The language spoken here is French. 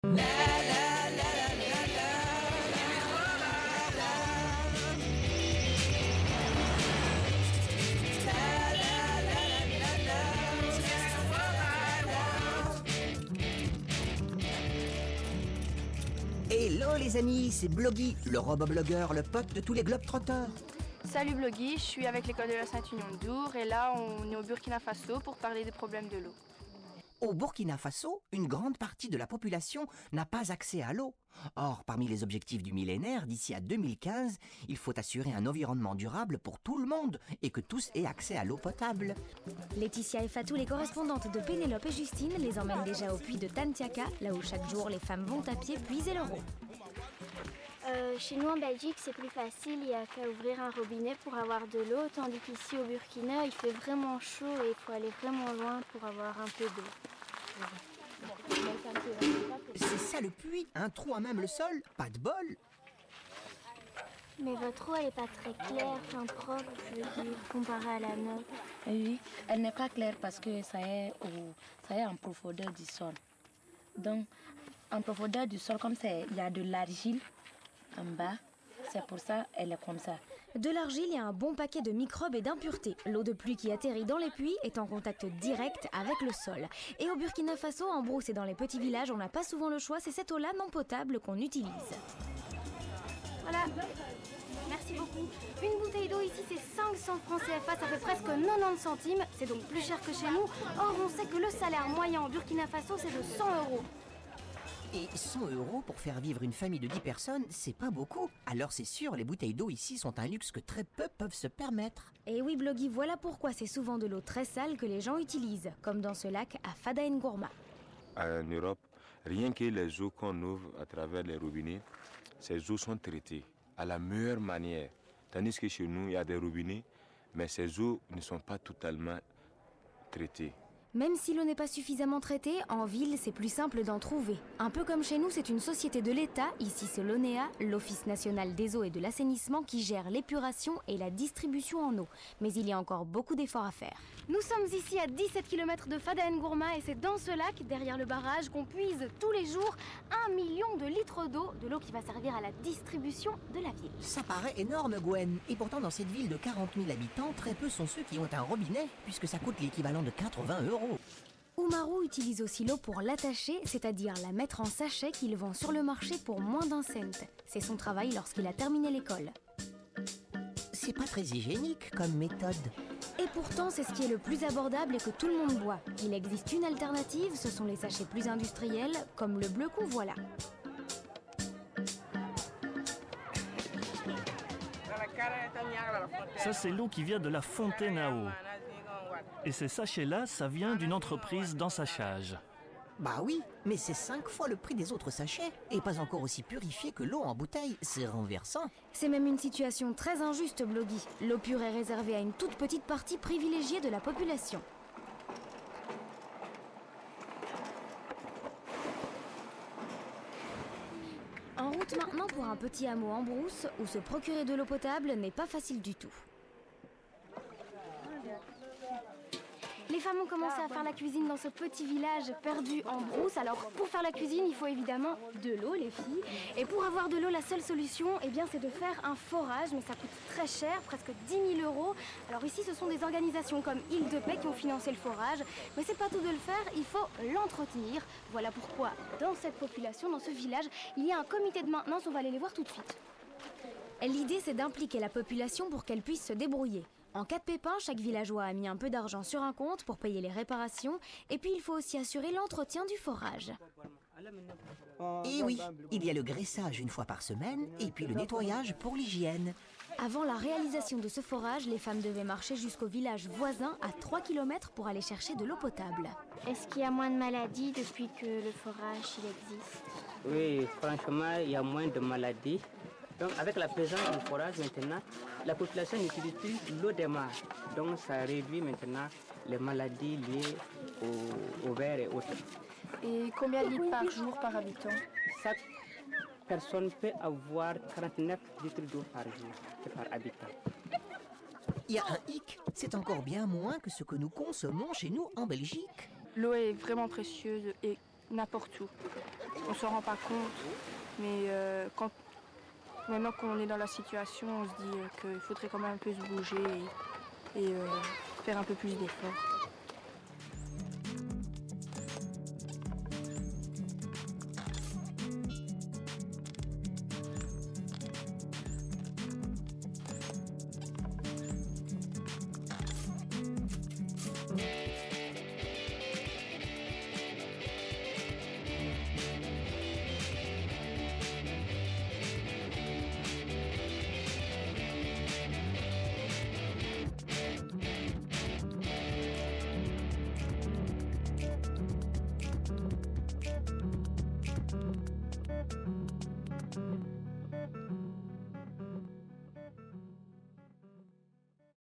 Hello les amis, c'est Bloggy, le robot-blogueur, le pote de tous les globetrotters. Salut Bloggy, je suis avec l'école de la Sainte-Union de Dour et là on est au Burkina Faso pour parler des problèmes de l'eau. Au Burkina Faso, une grande partie de la population n'a pas accès à l'eau. Or, parmi les objectifs du millénaire, d'ici à 2015, il faut assurer un environnement durable pour tout le monde et que tous aient accès à l'eau potable. Laetitia et Fatou, les correspondantes de Pénélope et Justine, les emmènent déjà au puits de Tantiaka, là où chaque jour les femmes vont à pied puiser leur eau. Chez nous en Belgique, c'est plus facile, il n'y a qu'à ouvrir un robinet pour avoir de l'eau, tandis qu'ici au Burkina, il fait vraiment chaud et il faut aller vraiment loin pour avoir un peu d'eau. C'est ça le puits, un trou à même le sol, pas de bol. Mais votre eau, elle n'est pas très claire, enfin propre, je veux dire, comparée à la nôtre. Oui, elle n'est pas claire parce que ça est en profondeur du sol. Donc, en profondeur du sol, comme il y a de l'argile en bas, c'est pour ça qu'elle est comme ça. De l'argile, il y a un bon paquet de microbes et d'impuretés. L'eau de pluie qui atterrit dans les puits est en contact direct avec le sol. Et au Burkina Faso, en brousse et dans les petits villages, on n'a pas souvent le choix, c'est cette eau-là non potable qu'on utilise. Voilà, merci beaucoup. Une bouteille d'eau ici, c'est 500 francs CFA, ça fait presque 90 centimes. C'est donc plus cher que chez nous. Or, on sait que le salaire moyen au Burkina Faso, c'est de 100 €. Et 100 € pour faire vivre une famille de 10 personnes, c'est pas beaucoup. Alors c'est sûr, les bouteilles d'eau ici sont un luxe que très peu peuvent se permettre. Et oui, Bloggy, voilà pourquoi c'est souvent de l'eau très sale que les gens utilisent, comme dans ce lac à Fada N'Gourma. En Europe, rien que les eaux qu'on ouvre à travers les robinets, ces eaux sont traitées à la meilleure manière. Tandis que chez nous, il y a des robinets, mais ces eaux ne sont pas totalement traitées. Même si l'eau n'est pas suffisamment traitée, en ville, c'est plus simple d'en trouver. Un peu comme chez nous, c'est une société de l'État, ici c'est l'ONEA, l'Office national des eaux et de l'assainissement, qui gère l'épuration et la distribution en eau. Mais il y a encore beaucoup d'efforts à faire. Nous sommes ici à 17 km de Fada N'Gourma et c'est dans ce lac, derrière le barrage, qu'on puise tous les jours 1 million de litres d'eau, de l'eau qui va servir à la distribution de la ville. Ça paraît énorme, Gwen. Et pourtant, dans cette ville de 40 000 habitants, très peu sont ceux qui ont un robinet, puisque ça coûte l'équivalent de 80 €. Oumarou utilise aussi l'eau pour l'attacher, c'est-à-dire la mettre en sachet qu'il vend sur le marché pour moins d'1 cent. C'est son travail lorsqu'il a terminé l'école. C'est pas très hygiénique comme méthode. Et pourtant, c'est ce qui est le plus abordable et que tout le monde boit. Il existe une alternative, ce sont les sachets plus industriels, comme le bleu qu'on voit là. Ça, c'est l'eau qui vient de la fontaine à eau. Et ces sachets-là, ça vient d'une entreprise d'ensachage. Bah oui, mais c'est 5 fois le prix des autres sachets. Et pas encore aussi purifié que l'eau en bouteille, c'est renversant. C'est même une situation très injuste, Bloggy. L'eau pure est réservée à une toute petite partie privilégiée de la population. En route maintenant pour un petit hameau en brousse où se procurer de l'eau potable n'est pas facile du tout. Les femmes ont commencé à faire la cuisine dans ce petit village perdu en brousse. Alors pour faire la cuisine, il faut évidemment de l'eau, les filles. Et pour avoir de l'eau, la seule solution, eh bien, c'est de faire un forage. Mais ça coûte très cher, presque 10 000 €. Alors ici, ce sont des organisations comme Île de Paix qui ont financé le forage. Mais c'est pas tout de le faire, il faut l'entretenir. Voilà pourquoi dans cette population, dans ce village, il y a un comité de maintenance. On va aller les voir tout de suite. L'idée, c'est d'impliquer la population pour qu'elle puisse se débrouiller. En cas de pépin, chaque villageois a mis un peu d'argent sur un compte pour payer les réparations. Et puis, il faut aussi assurer l'entretien du forage. Et oui, il y a le graissage une fois par semaine et puis le nettoyage pour l'hygiène. Avant la réalisation de ce forage, les femmes devaient marcher jusqu'au village voisin à 3 km pour aller chercher de l'eau potable. Est-ce qu'il y a moins de maladies depuis que le forage il existe? Oui, franchement, il y a moins de maladies. Donc avec la présence du forage maintenant, la population n'utilise plus l'eau des mares. Donc ça réduit maintenant les maladies liées au verre et autres. Et combien de litres par jour par habitant? Chaque personne peut avoir 49 litres d'eau par jour et par habitant. Il y a un hic, c'est encore bien moins que ce que nous consommons chez nous en Belgique. L'eau est vraiment précieuse et n'importe où. on s'en rend pas compte. Mais maintenant qu'on est dans la situation, on se dit qu'il faudrait quand même un peu se bouger et faire un peu plus d'efforts.